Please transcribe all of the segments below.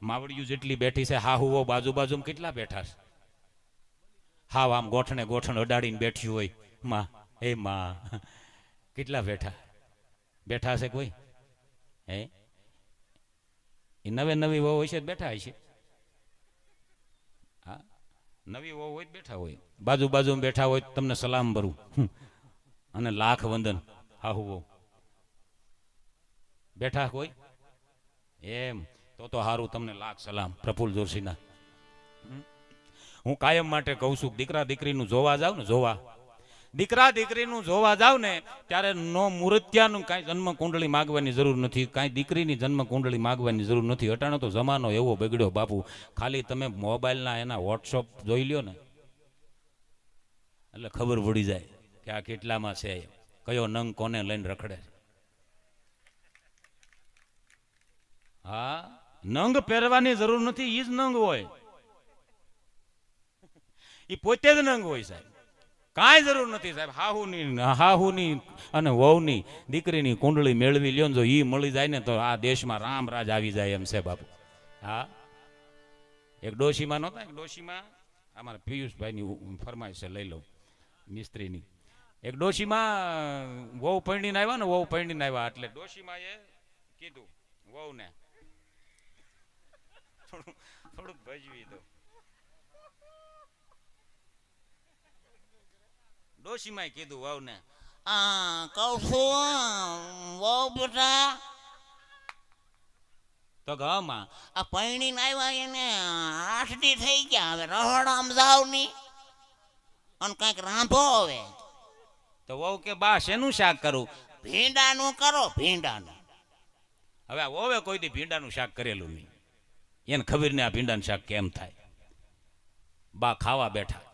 માવડિયું જેટલી બેઠી છે, હાહુઓ બાજુ બાજુમાં કેટલા બેઠા છે? હાવ આમ ગોઠણે ગોઠણ અડાડીને બેઠી હોય માં, એ માં કેટલા બેઠા બેઠા છે કોઈ? હે એ નવે નવી વહુ હોય છે બેઠા હોય છે. હા, નવી વહુ હોય બેઠા હોય, બાજુ બાજુમાં બેઠા હોય તમને સલામ ભરું અને લાખ વંદન. હાહુ વહુ બેઠા કોઈ? એમ તો હારું, તમને લાખ સલામ પ્રફુલ્લ જોશીના. હું કાયમ માટે કહું છું, દીકરા દીકરીનું જોવા જાવ ને, જોવા દીકરા દીકરીનું જોવા જાવ ને ત્યારે નો મૂર્ત્યાનું કાંઈ જન્મ કુંડળી માગવાની જરૂર નથી, કાંઈ દીકરીની જન્મ કુંડળી માગવાની જરૂર નથી. અટાણો તો જમાનો એવો બગડ્યો બાપુ, ખાલી તમે મોબાઈલના એના વોટ્સઅપ જોઈ લ્યો ને એટલે ખબર પડી જાય કે આ કેટલામાં છે, કયો નંગ કોને લઈને રખડે છે. હા, નંગ પહેરવાની જરૂર નથી, ઈ જ નંગ હોય, ઈ પોતે જ નંગ હોય સાહેબ, કાંઈ જરૂર નથી સાહેબ. હાહુની અને વહુની દીકરીની કુંડળી મેળવી લ્યો ને જો ઈ મળી જાય ને તો આ દેશમાં રામ રાજ આવી જાય એમ છે બાપુ. હા, એક ડોશીમાં નહોતા, એક ડોશીમાં અમારા પિયુષભાઈની ફરમાઈશ લઈ લઉં મિસ્ત્રીની. એક ડોશીમાં વહુ પૈણીને આવ્યા ને, વહુ પૈણીને આવ્યા એટલે ડોશીમાં એ કીધું વહુને થોડુંક ભજવી દો. ડોશીમાં કીધું વહુને, કહું છું વહુ બેટા તો ઘમાં આ પૈણીને આવ્યા એને 8 દી થઈ ગયા, હવે રહોડામાં જાવ ની અને કંઈક રાંધો હવે. તો વહુ કે બા શેનું શાક કરું? ભીંડાનું કરો, ભીંડાનું. હવે આ વહુએ કોઈ દી ભીંડાનું શાક કરેલું નહીં, એને ખબર ને આ ભીંડાનું શાક કેમ થાય. બા ખાવા બેઠા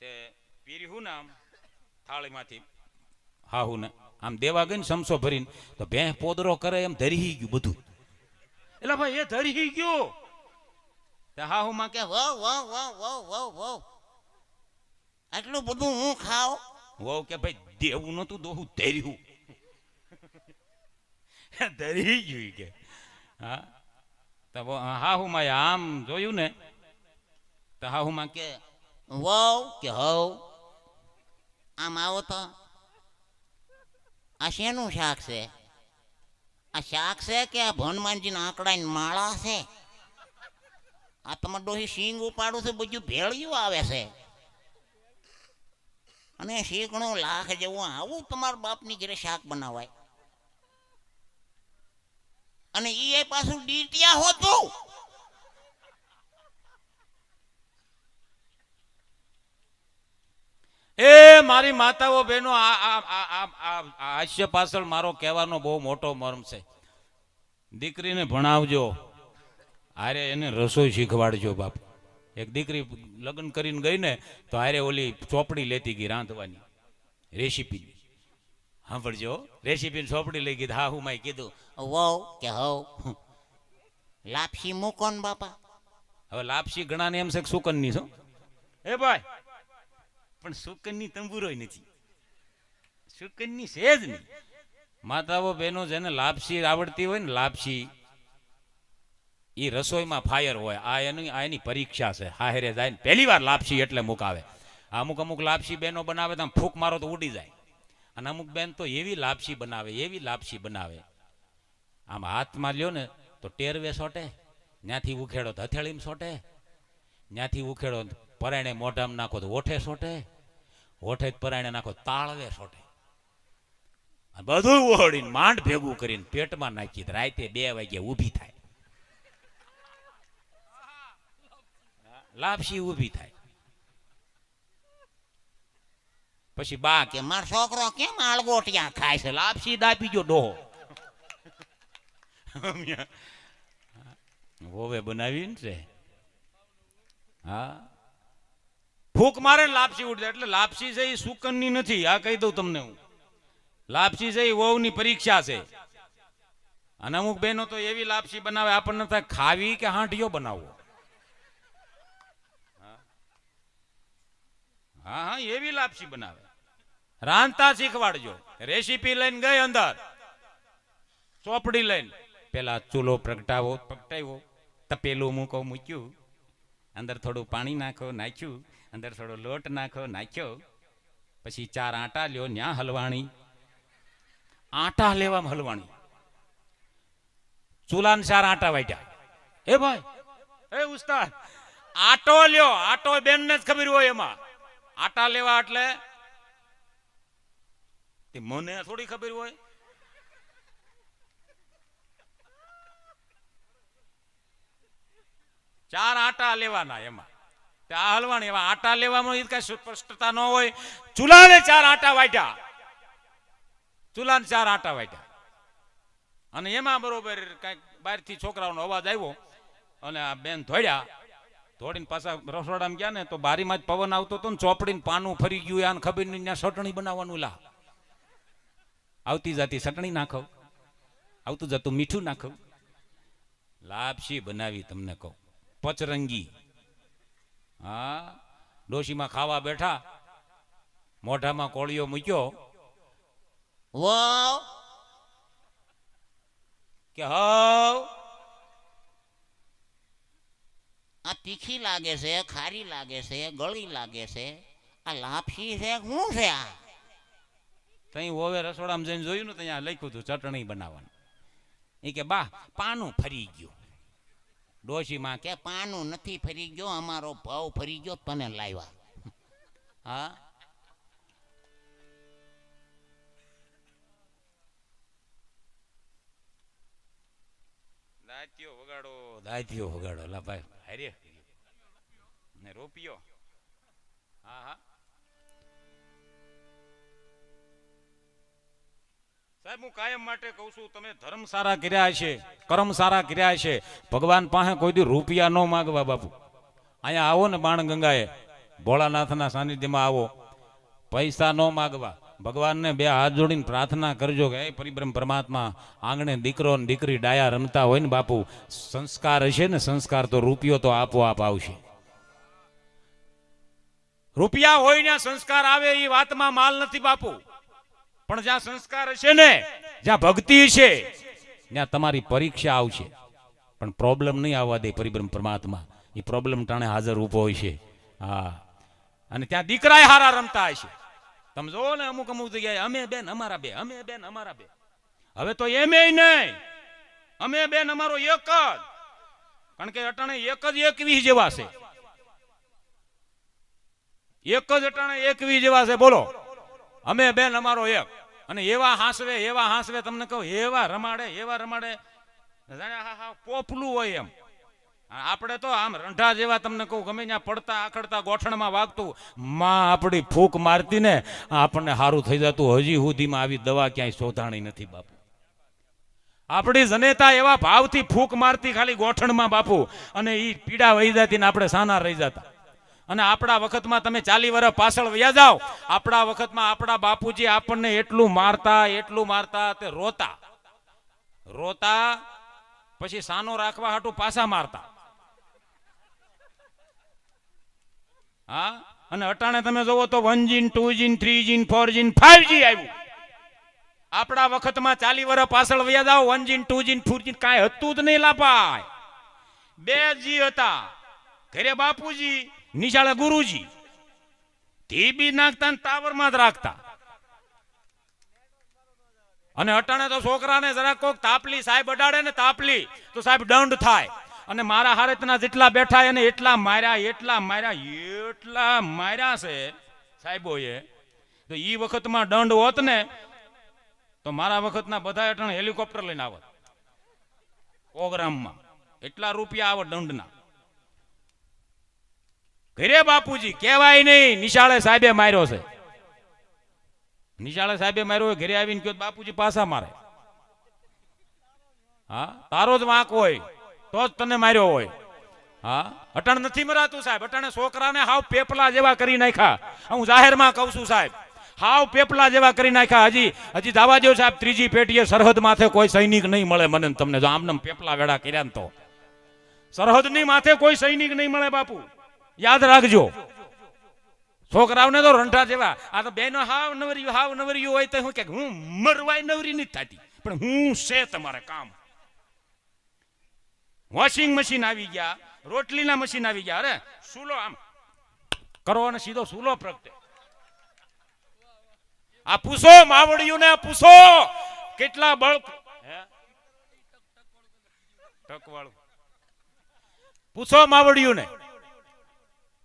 તે પીર્યું ને આમ થાળીમાંથી હાહુ ને આમ દેવા ગઈ ને સમસો ભરીને, તો ભેં પોદરો કરે એમ ધરી ગયું બધું. એટલે ભાઈ એ ધરી ગયો. હાહુ માં કે વહુ વહુ વહુ વહુ વહુ વહુ આટલું બધું હું ખાવ? વહુ કે ભાઈ દેવું નતું દોહું ધર્યું. ધરી ગયું કે. હા, તો હાહુ માં આમ જોયું ને તો હાહુ માં કે વહુ કે હવ આમ આવો તો આ શેનું શાક છે? આ શાક છે કે આ હનુમાનજીના આંકડાની માળા છે? આ તમારે ડોહી સિંગ ઉપાડું છે, બધું ભેળિયું આવે છે અને શીકણું લાખ જેવું આવું તમારા બાપની ઘરે શાક બનાવાય અને એ પાછું ડીટિયા હોતું. એ મારી માતાઓ બહેનો, હાસ્ય પાછળ મારો કહેવાનો બહુ મોટો મર્મ છે. દીકરીને ભણાવજો, હારે એને રસોઈ શીખવાડજો બાપ. એક દીકરી લગ્ન કરીને ગઈ ને તો હારે ઓલી ચોપડી લેતી ગઈ રાંધવાની રેસીપી. સાંભળજો, રેસીપીની ચોપડી લઈ ગઈ. હા હું માય કીધું વહુ કે હવ લાપસી મૂકો ને બાપા. હવે લાપસી ઘણાને એમ છે સુકનની છો એ ભાઈ, પણ સુકનની તંબુરોય નથી, સુકનની સેજ નહીં. માતાઓ બહેનો જેને લાપસી આવડતી હોય ને, લાપસી એ રસોઈમાં ફાયર હોય. આ એની પરીક્ષા છે. હાહેરે જાય ને પહેલી વાર લાપસી એટલે મુકાવે. અમુક અમુક લાપસી બહેનો બનાવે તો ફૂંક મારો તો ઉડી જાય, અને અમુક બેન તો એવી લાપસી બનાવે, એવી લાપસી બનાવે, આમ હાથમાં લ્યો ને તો ટેરવે સોટે, ત્યાંથી ઉખેડો તો હથેળીમાં સોટે, ત્યાંથી ઉખેડો પરાયણે મોઢામાં નાખો તો ઓઠે સોટે, ઓઠે પરાયણે નાખો તાળવે સોટે. બધું ઓળીને માંડ ભેગું કરીને પેટમાં નાખી રાતે 2 વાગે ઊભી થાય, લાપસી ઊભી થાય. પછી બા કે મારો છોકરો કેમ આળગોટિયા ખાય છે? લાપસી દાપી ગયો ડોહો. હોવે બનાવી છે. હા, ફૂક મારે લાપસી ઉડે એટલે લાપસી છે એ સુકનની નથી. આ કહી દઉં તમને હું, લાપસી છે એ વહુની પરીક્ષા છે. અને અમુક બહેનો તો એવી લાપસી બનાવે આપણને થાય ખાવી કે હાંઠિયો બનાવવો. હા હા, એવી લાપસી બનાવે. રાંધતા શીખવાડજો. રેસીપી લઈને ગઈ અંદર, ચોપડી લઈને પેલા ચૂલો પ્રગટાવ્યો, તપેલું મૂક્યું, અંદર થોડું પાણી નાખો, નાખ્યું, અંદર થોડો લોટ નાખો, નાખ્યો, પછી 4 આટા લ્યો, ન્યા હલવાણી, આટા લેવામાં હલવાણી, ચૂલાને 4 આટા વાટ્યા. એ ભાઈ, એ ઉસ્તાદ, આટો લ્યો, આટો બેનને જ ખબર હોય એમાં આટા લેવા એટલે, મને થોડી ખબર હોય. ચાર આટા લેવાના એમાં, આ હલવાણી, એવા આટા લેવામાં કઈ સ્પષ્ટતા ન હોય. ચૂલાને 4 આટા વાટ્યા, ચૂલાને 4 આટા વાટ્યા, અને એમાં બરોબર કઈક બહારથી છોકરાઓનો અવાજ આવ્યો, અને આ બેન ધોડ્યા, ધોડીને પાછા રસોડામાં ગયા ને તો બારીમાં જ પવન આવતો હતો ને ચોપડીને પાનું ફરી ગયું, આને ખબર નહીં, ત્યાં ચટણી બનાવવાનું. લા, આવતી જાતી ચટણી નાખો, આવતું જતું મીઠું નાખો, લાપસી બનાવી તમને કહું, પચરંગી. હા, ડોશીમાં ખાવા બેઠા, મોઢામાં કોળિયો મૂક્યો, વાવ કે હાવ આ તીખી લાગે છે, ખારી લાગે છે, ગળી લાગે છે, આ લાપસી છે, શું છે આ? તઈ હોવે રસોડામાં જઈને જોયું ને ત્યાં લખ્યું હતું ચટણી બનાવવાનું. એ કે બા પાનું ફરી ગયું. ડોશીમાં કે પાનું નથી ફરી ગયો, અમારો ભાવ ફરી ગયો, તને લાવ્યા. હા, દાંતિયો વગાડો, દાંતિયો વગાડો. લા ભાઈ, હારે ને રૂપિયો. હા હા સાહેબ, હું કાયમ માટે કહું છું, તમે ધર્મ સારા કર્યા છે, કર્મ સારા કર્યા છે, ભગવાન પાસે કોઈ દી રૂપિયા ન માગવા બાપુ. અહીંયા આવો ને બાણગંગાએ, ભોળાનાથના સાનિધ્યમાં આવો, પૈસા ન માગવા, ભગવાનને 2 હાથ જોડીને પ્રાર્થના કરજો કે હે પરિબ્રહ્મ પરમાત્મા, આંગણે દીકરો ને દીકરી ડાયા રમતા હોય ને બાપુ, સંસ્કાર હશે ને, સંસ્કાર તો રૂપિયો તો આપોઆપ આવશે. રૂપિયા હોય ને સંસ્કાર આવે, એ વાતમાં માલ નથી બાપુ. પણ જ્યાં સંસ્કાર હશે ને, જ્યાં ભક્તિ છે, ત્યાં તમારી પરીક્ષા આવશે. પણ પ્રોબ્લેમ નહીં આવવા દે પરિબ્રહ્મ પરમાત્મા, એ પ્રોબ્લેમ ટાણે હાજર ઊભો હોય છે. હા, અને ત્યાં દીકરાએ હારા રમતા હશે. તમે જોવો ને અમુક જગ્યાએ અમે બેન અમારા બે, અમે બેન અમારા બે. હવે તો એમ નહીં, અમે બેન અમારો એક જ, કારણ કે અટાણે એક જ 21 જેવા છે, એક જ અટાણે 21 જેવા છે. બોલો, અમે બેન અમારો એક. અને એવા હાંસવે તમને કહું, એવા રમાડે પોપલું હોય એમ. આપણે તો આમ રંઢા જેવા, તમને કહું, ગમે ત્યાં પડતા આખડતા ગોઠણમાં વાગતું, માં આપણી ફૂંક મારતી ને આપણને સારું થઈ જતું. હજી સુધીમાં આવી દવા ક્યાંય શોધાણી નથી બાપુ. આપણી જનેતા એવા ભાવથી ફૂંક મારતી ખાલી ગોઠણમાં બાપુ, અને એ પીડા વહી જતી ને આપણે સાના રહી જતા. અને આપણા વખતમાં તમે 40 વર્ષ પાછળ વયા જાઓ, આપણા વખતમાં આપણા બાપુજી આપણને એટલું મારતા તે રોતા પછી સાનો રાખવા હાટું પાછા મારતા. હા, અને અટાણે તમે જોવો તો 1G 2G 3G 4G 5G આવ્યું. આપણા વખતમાં 40 વર્ષ પાછળ વયા જાઓ, 1G 2G 4G કાંઈ હતું જ નહીં લાપાય. 2G હતા, ઘરે બાપુજી, નિશાળે ગુરુજી, તે બી નાખતા ને ટાવરમાં જ રાખતા. અને અટાણે તો છોકરાને જરા કોક તાપલી સાહેબ અડાડે ને, તાપલી તો સાહેબ દંડ થાય. અને મારા હારેતના જેટલા બેઠા એને એટલા માર્યા છે સાહેબોએ. તો ઈ વખતમાં દંડ હોત ને તો મારા વખતના બધા અટાણે હેલિકોપ્ટર લઈને આવત પ્રોગ્રામમાં. એટલા રૂપિયા આવત દંડના. ઘરે બાપુજી કહેવાય નહીં, નિશાળે સાહેબે માર્યો છે. નિશાળે સાહેબે માર્યો, ઘરે આવીને કહ્યું બાપુજી પાછા મારે. હા, તારો જ વાંક હોય તો જ તને માર્યો હોય. હા, અટાણ નથી મરાતું સાહેબ. અટાણે છોકરાને હાવ પેપલા જેવા કરી નાખ્યા. હું જાહેરમાં કહું છું સાહેબ, હાવ પેપલા જેવા કરી નાખ્યા. હજી દાવા દો સાહેબ, 3જી પેટીએ સરહદ માથે કોઈ સૈનિક નહીં મળે મને તમને. જો આમને પેપલા વેડા કર્યા ને તો સરહદની માથે કોઈ સૈનિક નહીં મળે બાપુ, યાદ રાખજો. છોકરાઓને તો રંઢા જેવા. આ તો બેનો હાવ નવરિયું હોય તો હું કે હું મરવાય નવરી નથી થતી, પણ હું છે તમારે કામ. વોશિંગ મશીન આવી ગયા, રોટલીના મશીન આવી ગયા. અરે સૂલો આમ કરો અને સીધો સૂલો પ્રગટે. આ પૂછો માવડિયું ને, પૂછો કેટલા બળ ટકવાળું. પૂછો માવડિયું ને,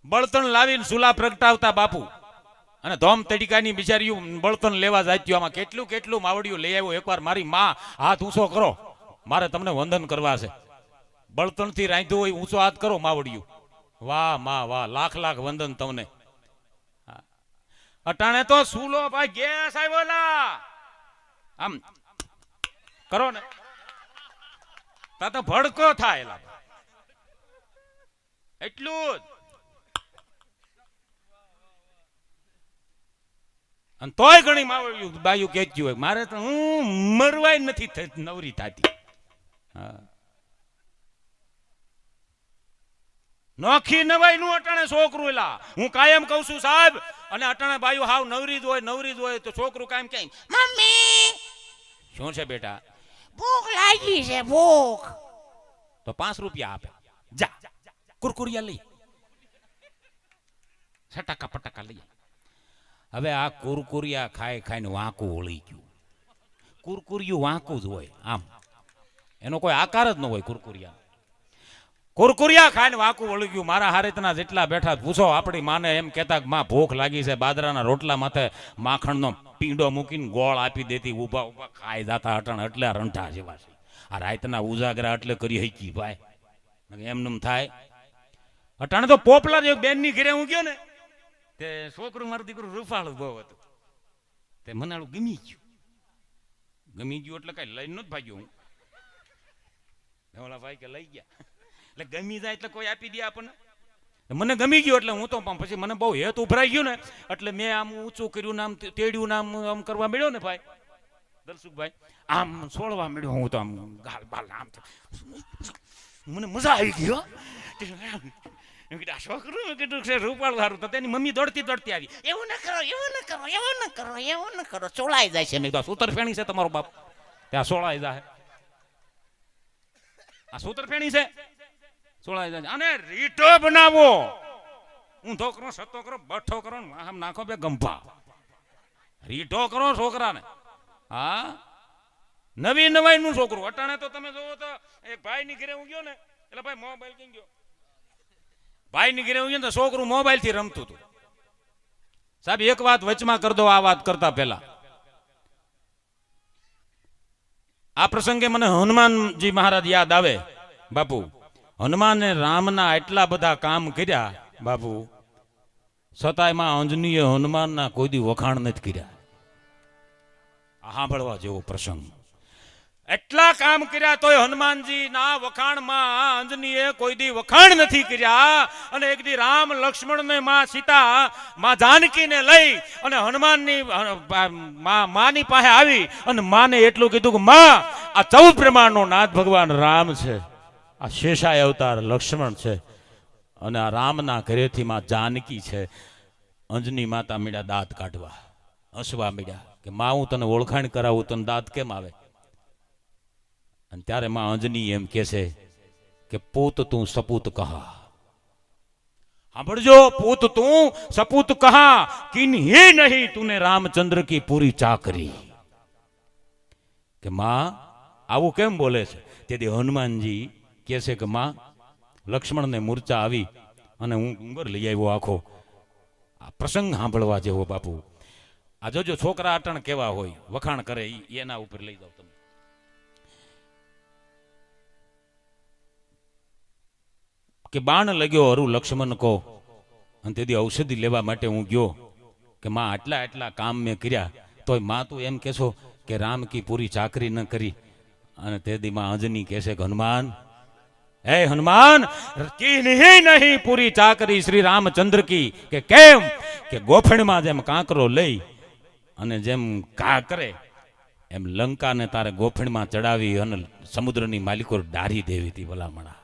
બળતણ લાવીને સુલા પ્રગટાવતા બાપુ, અને ધોમ તડીકાની બિચારીયું બળતણ લેવા જાત્યું. આમાં કેટલું કેટલું માવડિયું લઈ આવ્યો. એકવાર મારી માં હાથ ઊંચો કરો, મારે તમને વંદન કરવા છે. બળતણથી રાંધ્યું હોય ઊંચો હાથ કરો માવડિયું. વાહ માં વાહ, લાખ લાખ વંદન તમને. અટાણે તો સૂલો ભાઈ ગેસ આવ્યો લા, આમ કરો ને તા તો ભડકો થાય લા. એટલું જ. અને તોય ઘણી માવડિયું બાયું કહેતી હોય મારે તો હું મરવાય નથી નવરી થતી. હા, નોખી નવાઈ નું અટાણે છોકરું એલા. હું કાયમ કઉ છું સાહેબ, અને અટાણે બાયું હાવ નવરી જ હોય તો છોકરું કાયમ કે મમ્મી શું છે બેટા? ભૂખ લાગી છે, ભૂખ. તો 5 રૂપિયા આપે, જા કુરકુરિયા લઈ, સટાકા પટાકા લઈ. હવે આ કુરકુરિયા ખાઈ ખાઈને વાંકું વળી ગયું. કુરકુરિયું વાંકું જ હોય, આમ એનો કોઈ આકાર જ ન હોય. કુરકુરિયા ખાઈને વાંકું વળી ગયું. મારા હારેતના જેટલા બેઠા પૂછો, આપણી માને એમ કહેતા કે માં ભૂખ લાગી છે, બાજરાના રોટલા માથે માખણનો પીંડો મૂકીને ગોળ આપી દેતી, ઊભા ઊભા ખાઈ જાતા અટાણ. એટલે રંઠા જેવા છે આ રાતના ઉજાગરા, એટલે કરી હકી ભાઈ, એમનેમ થાય. અટાણે તો પોપલા જે બેનની ઘરે હું ગયો ને, તે છોકરું મારું દીકરું રૂફાળું બહુ હતું. તે મનાળું ગમી ગયું એટલે કઈ લઈને નથી ભાગ્યો હું. ઓલા ભાઈ કે લઈ ગયા, એટલે ગમી જાય એટલે કોઈ આપી દે આપણને. મને ગમી ગયું એટલે હું તો પછી મને બહુ હેત ઉભરાઈ ગયું ને, એટલે મેં આમ ઊંચું કર્યું, નામ તેડ્યું, નામ આમ કરવા મળ્યો ને ભાઈ દલસુખભાઈ, આમ છોડવા મળ્યો. હું તો આમ ગાલ બાલ આમ મને મજા આવી ગઈ. રૂપાળ સારું તો તેની મમ્મી દોડતી આવી, એવું ન કરો, એવું ન કરો, એવું ન કરો, એવું ન કરો, ચોળાઈ જાય છે. મેં કીધું સૂતર ફેણી છે તમારો બાપ, ત્યાં સોળાઈ જાય. આ સૂતર ફેણી છે, સોળાઈ જાય. અને રીટો બનાવો, ઊંધો કરો, સતો કરો, બઠ્ઠો કરો, આમ નાખો બે ગંભા, રીટો કરો છોકરાને. હા, નવી નવાઈ નું છોકરું. અટાણે તો તમે જોવો તો એક ભાઈ ની ઘરે હું ગયો ને, એટલે ભાઈ મોબાઈલ કઈ ગયો, ભાઈ ની ઘરે હું ગયો ને છોકરું મોબાઈલ થી રમતું હતું. સાહેબ એક વાત વચમાં કરી દો, આ વાત કરતા પહેલા. આ પ્રસંગે મને હનુમાનજી મહારાજ યાદ આવે. બાપુ હનુમાને રામના એટલા બધા કામ કર્યા બાપુ, છતાંય માં અંજનીએ હનુમાનના કોઈ દી વખાણ નથી કર્યા. સાંભળવા જેવો પ્રસંગ. એટલા કામ કર્યા તોય હનુમાનજી ના વખાણમાં અંજનીએ કોઈ દી વખાણ નથી કર્યા. અને એક દી રામ લક્ષ્મણ ને માં સીતા માં જાનકી ને લઈ અને હનુમાનની માની પાસે આવી અને માને એટલું કીધું કે માં, આ 14 બ્રહ્માંડનો નાથ ભગવાન રામ છે, આ શેષાય અવતાર લક્ષ્મણ છે, અને આ રામના ઘરેથી માં જાનકી છે. અંજની માતા મીડા દાંત કાઢવા, હસવા મીડ્યા કે માં હું તને ઓળખાણ કરાવું, તને દાંત કેમ આવે? અને ત્યારે માં અંજની એમ કે છે કે પૂત તું સપૂત કહા. સાંભળજો, પૂત તું સપૂત કહા, કિન હી નહીં તુને રામચંદ્ર કી પૂરી ચાકરી. કે માં આવું કેમ બોલે છે? તેથી હનુમાનજી કહે છે કે માં, લક્ષ્મણને મૂર્છા આવી અને હું ડુંગર લઈ આવ્યો આખો. આ પ્રસંગ સાંભળવા જેવો બાપુ. આ જોજો છોકરા અટણ કેવા હોય, વખાણ કરે, એના ઉપર લઈ જાવ તમે. કે બાણ લગ્યો હરુ લક્ષ્મણ કો, અને તેથી ઔષધિ લેવા માટે હું ગયો કે માં આટલા આટલા કામ મેં કર્યા, તોય માં તું એમ કહેશો કે રામ કી પૂરી ચાકરી ન કરી. અને તેથી માં અંજની કહેશે કે હનુમાન, હે હનુમાન, કી નહીં પૂરી ચાકરી શ્રી રામચંદ્ર કી. કે કેમ? કે ગોફણમાં જેમ કાંકરો લઈ અને જેમ ઘા કરે એમ લંકાને તારે ગોફણમાં ચડાવી અને સમુદ્રની માલિકો ડારી દેવી હતી ભલામણા.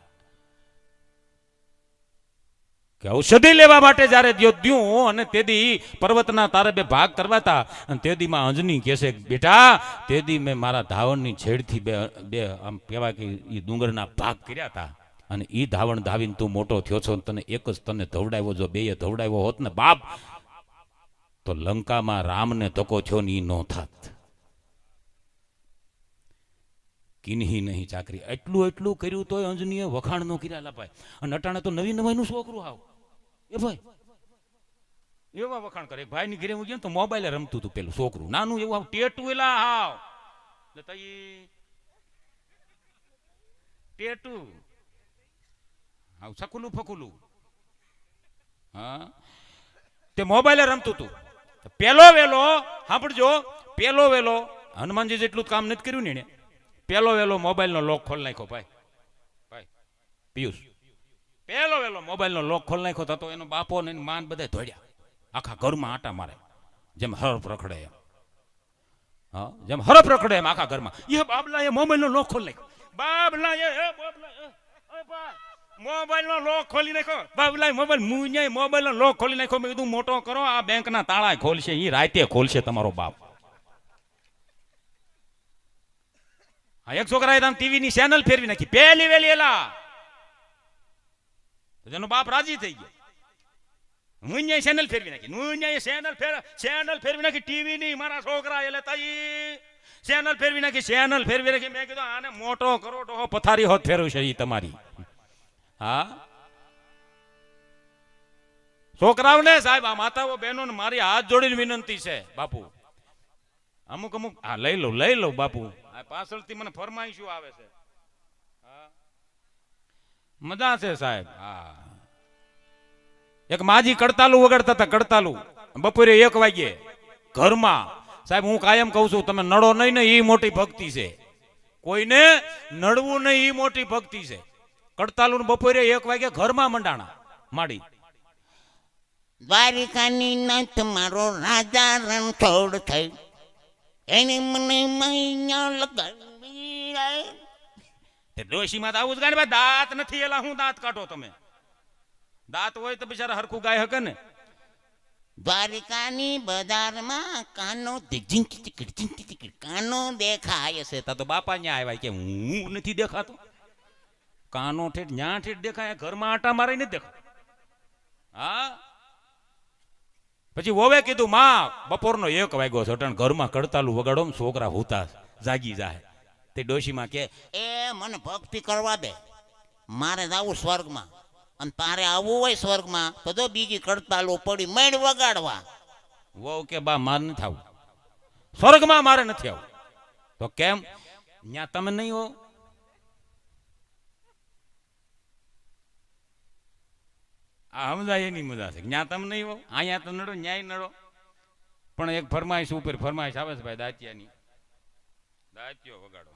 કે ઔષધિ લેવા માટે જ્યારે દ્યું અને તેદી પર્વતના તારે બે ભાગ કરવાતા અને તેદીમાં અંજની કહેશે બેટા તેદી મેં મારા ધાવણની છેડથી બે આમ કહેવાય કે એ ડુંગરના ભાગ કર્યા હતા અને એ ધાવણ ધાવીને તું મોટો થયો છો તને એક જ તને ધવડાવ્યો જો બેય ધવડાવ્યો હોત ને બાપ તો લંકામાં રામને ધક્કો થયો ને એ નો થાત. કિન્હી નહીં ચાકરી એટલું કર્યું તોય અંજનીએ વખાણ નો કર્યા લાભાઈ અને અટાણે તો નવી નવાઈનું છોકરું આવ એ ભાઈ એવા વખાણ કરે ભાઈ ની ઘરે હું ગયો તો મોબાઈલે રમતું હતું પેલું છોકરું નાનું એવું આવ ટેટુ એલા હાવ ટેટુ આવ સકુલું ફકુલું હા તે મોબાઈલે રમતું હતું પેલો વેલો સાંભળજો પેલો વેલો હનુમાનજી જેટલું કામ નથી કર્યું ને એને પેલો વેલો મોબાઈલ નો લોક ખોલ નાખ્યો ભાઈ ભાઈ પિયુષ પેલો વેલો મોબાઈલ નો લોક ખોલ નાખ્યો તો એનો બાપો ને માન બધા ધોડ્યા આખા ઘરમાં આટા મારે જેમ હરફ રખડે એમ હા જેમ હરફ રખડે એમ આખા ઘરમાં એ બાબલા એ મોબાઈલ નો લોક ખોલ નાખ્યો બાબલા મોબાઈલ નો લોક ખોલી નાખ્યો બાબલા મોબાઈલ મુંજાય મોબાઈલ નો લોક ખોલી નાખ્યો મેં કીધું મોટો કરો આ બેંક ના તાળા ખોલશે એ રાતે ખોલશે તમારો બાપ. એક છોકરાએ ટીવી ની ચેનલ ફેરવી નાખી પહેલી વેલી એલા જેનો બાપ રાજી થઈ ગયો મુન્યાએ ચેનલ ફેરવી નાખી મુન્યાએ ચેનલ ફેરવી નાખી ટીવી ની મારા છોકરા એટલે તઈ ચેનલ ફેરવી નાખી મેં કીધું આને મોટો કરોટો પથારી હોત ફેરવશે ઈ તમારી હા છોકરાઓને સાહેબ આ માતાઓ બહેનો ને મારી હાથ જોડીને વિનંતી છે બાપુ અમુક હા લઈ લો બાપુ પાછળથી મને ફરમાઈશું આવે છે મજા છે સાહેબ હા એક માજી કડતાલું વગાડતા હતા કડતાલું બપોરે 1 વાગ્યે ઘરમાં સાહેબ હું કાયમ કહું છું તમે નડો નહીં ને એ મોટી ભક્તિ છે કોઈને નડવું નહીં એ મોટી ભક્તિ છે કડતાલું બપોરે 1 વાગ્યે ઘરમાં મંડાણા માડી દ્વારિકાની નાથ મારો રાજા રણછોડ થઈ એને મને મૈયા લગાવી ડોશીમાં આવું જ ગાય દાંત નથી એલા હું દાંત કાઢો તમે દાંત હોય તો બિચારા હરખું ગાય હકે ને દ્વારિકાની બજારમાં કાનો કાનો દેખાય છે તો બાપા ન્યા આવ્યા કે હું નથી દેખાતો કાનો ઠેઠ ન્યા ઠેઠ દેખાય ઘરમાં આટા મારી નથી દેખાતો હા પછી વોવે કીધું માં બપોરનો 1 વાગ્યો છે અટાણ ઘરમાં કડતાલું વગાડો છોકરા હુતા જાગી જાય તે ડોશીમાં કે એ મને ભક્તિ કરવા દે મારે જાવું સ્વર્ગમાં અને તારે આવવું હોય સ્વર્ગમાં તો જો બીજી કડતાલું પડી મેળ વગાડવા વહુ કે બા મારે નથી આવું સ્વર્ગમાં મારે નથી આવું તો કેમ ન્યા તમે નહીં હો આ સમજાય એની મજા છે ન્યા તમે નહીં હો અહીંયા તો નડો ન્યાય નડો પણ એક ફરમાઈશ ઉપર ફરમાઈશ આવે છે ભાઈ દાંતિયાની દાંતિયો વગાડો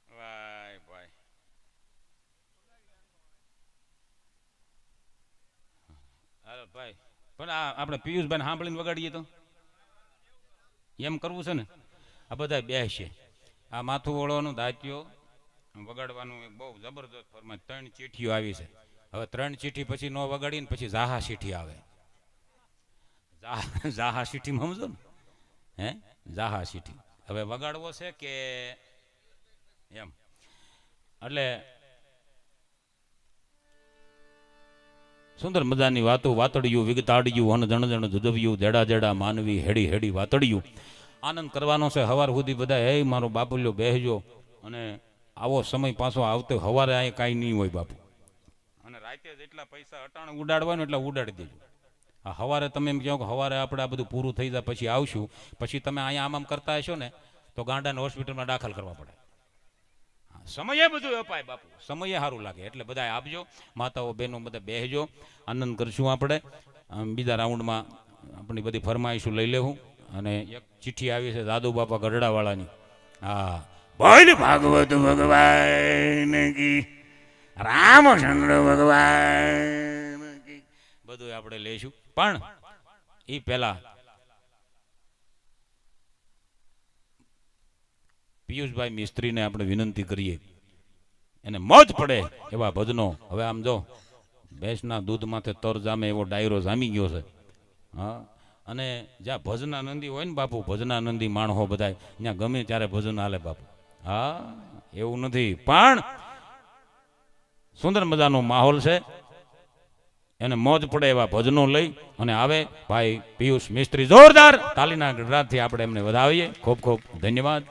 ભાઈ ભાઈ હાલો ભાઈ પણ આ આપણે પિયુષભાઈ સાંભળીને વગાડીએ તો એમ કરવું છે ને આ બધા બેસશે આ માથું ઓળવાનું દાંતિયો વગાડવાનું એક બહુ જબરદસ્ત ફરમાઈશ 3 ચીઠીઓ આવી છે હવે 3 ચીઠી પછી નો વગાડીને પછી જાહા ચીઠી આવે જાહા ચીઠી સમજો ને હે જાહા ચીઠી હવે વગાડવો છે કે એમ એટલે સુંદર મજાની વાતો વાતડિયું વિગતાડિયું હન જણ જણ જુદવ્યું જેડા જેડા માનવી હેડી હેડી વાતડિયું આનંદ કરવાનો છે હવાર સુધી બધા હે મારો બાપુલ્યો બેહજો અને આવો સમય પાછો આવતો હવારે અહીં કાંઈ નહીં હોય બાપુ અને રાતે જેટલા પૈસા અટાણે ઉડાડવાનું એટલે ઉડાડી દેજો આ હવારે તમે એમ કહો કે હવારે આપણે આ બધું પૂરું થઈ જાય પછી આવશું પછી તમે અહીંયા આમ કરતા હશો ને તો ગાંડાને હોસ્પિટલમાં દાખલ કરવા પડે સમયે બધું અપાય બાપુ સમયે સારું લાગે એટલે બધા આપજો માતાઓ બહેનો બધા બેહજો આનંદ કરશું આપણે બીજા રાઉન્ડમાં આપણી બધી ફરમાઈશું લઈ લેવું અને એક ચિઠ્ઠી આવી છે દાદુ બાપા ગઢડાવાળાની હા બોલ ભાગવત ભગવાન કી રામચંદ્ર ભગવાન કી બધું આપણે લઈશું પણ એ પહેલા પિયુષભાઈ મિસ્ત્રીને આપણે વિનંતી કરીએ એને મોજ પડે એવા ભજનો હવે આમ જો ભેંસના દૂધમાંથી તર જામે એવો ડાયરો જામી ગયો છે. હા, અને જ્યાં ભજનાનંદી હોય ને બાપુ, ભજનાનંદી માણસો બધાય ત્યાં ગમે ત્યારે ભજન હાલે બાપુ. હા, એવું નથી, પણ સુંદર મજાનો માહોલ છે. એને મોજ પડે એવા ભજનો લઈ અને આવે ભાઈ પિયુષ મિસ્ત્રી. જોરદાર તાલીના ગઢરાથી આપણે એમને વધાવીએ. ખૂબ ખૂબ ધન્યવાદ.